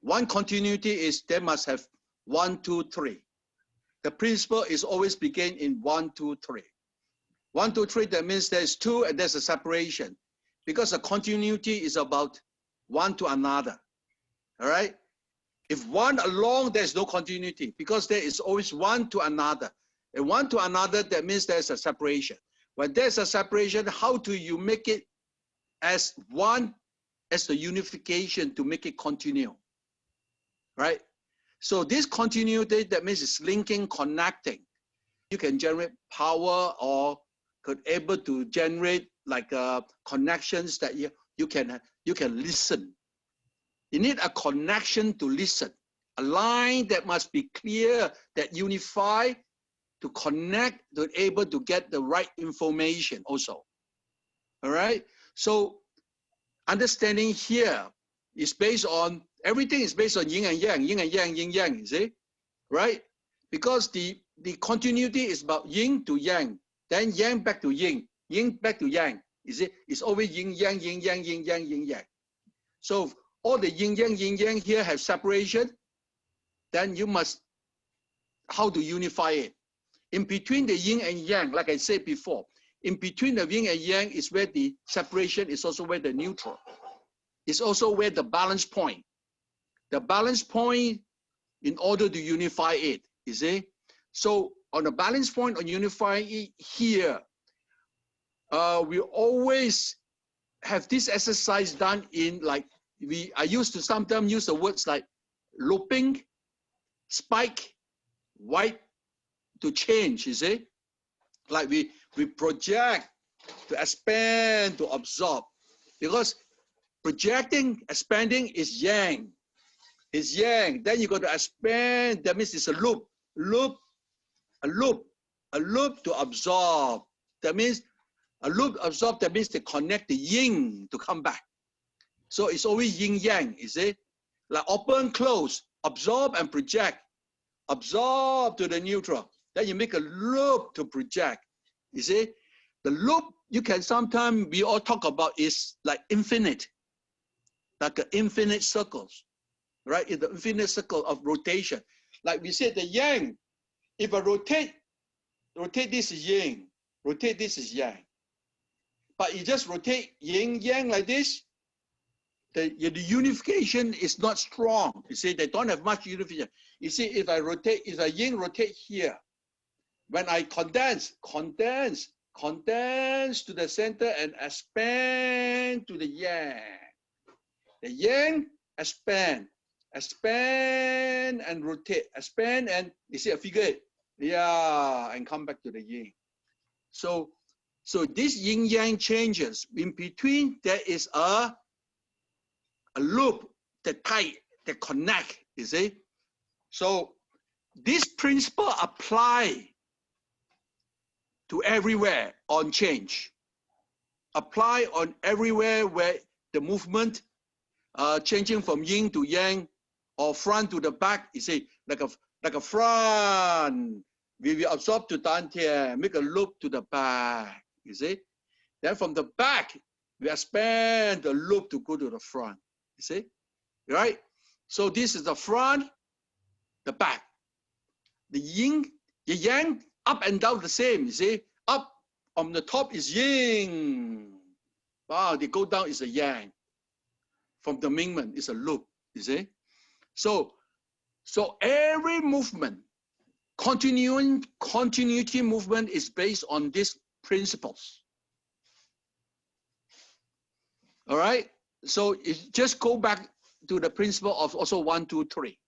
One continuity is they must have 1, 2, 3. The principle is always begin in 1, 2, 3. 1, 2, 3, that means there's 2 and there's a separation. Because a continuity is about one to another. All right? If one along, there's no continuity because there is always one to another. And one to another, that means there's a separation. When there's a separation, how do you make it as one, as the unification to make it continue? Right? So this continuity, that means it's linking, connecting. You can generate power or could able to generate like connections that you can listen. You need a connection to listen, a line that must be clear, that unify, to connect, to able to get the right information also. All right? So understanding here is based on, everything is based on yin and yang, yin and yang, yin yang, you see? Right? Because the continuity is about yin to yang, then yang back to yin back to yang. You see? It's always yin yang, yin yang, yin yang, yin yang. So all the yin yang here have separation, then you must, how to unify it? In between the yin and yang, like I said before, in between the yin and yang is where the separation is also where the neutral. It's also where the balance point. The balance point in order to unify it, you see? So on the balance point on unifying it here, we always have this exercise done in like, I used to sometimes use the words like looping, spike, white to change, you see? Like we project to expand, to absorb. Because projecting, expanding is yang. It's yang. Then you got to expand, that means it's a loop, a loop to absorb. That means a loop absorb, that means to connect the yin to come back. So it's always yin yang, you see? Like open, close, absorb and project. Absorb to the neutral. Then you make a loop to project. You see? The loop you can sometimes, we all talk about is like infinite. Like an infinite circles. Right? In the infinite circle of rotation. Like we said, the yang, if I rotate this is yin, rotate this is yang. But you just rotate yin, yang like this, the unification is not strong. You see, they don't have much unification. You see, if I yin rotate here, when I condense to the center and expand to the yang. The yang expand and rotate, expand and you see a figure, yeah, and come back to the yin. So this yin yang changes. In between, there is a loop that tie, that connect, you see. So this principle apply to everywhere on change. Apply on everywhere where the movement changing from yin to yang or front to the back, you see, like a front. We will absorb to dantian, make a loop to the back, you see. Then from the back, we expand the loop to go to the front, you see, right? So this is the front, the back. The yin, the yang, up and down the same, you see. Up on the top is yin. Wow, they go down is a yang. From the movement is a loop, you see. So every movement, continuity movement is based on these principles. All right. So just go back to the principle of also 1, 2, 3.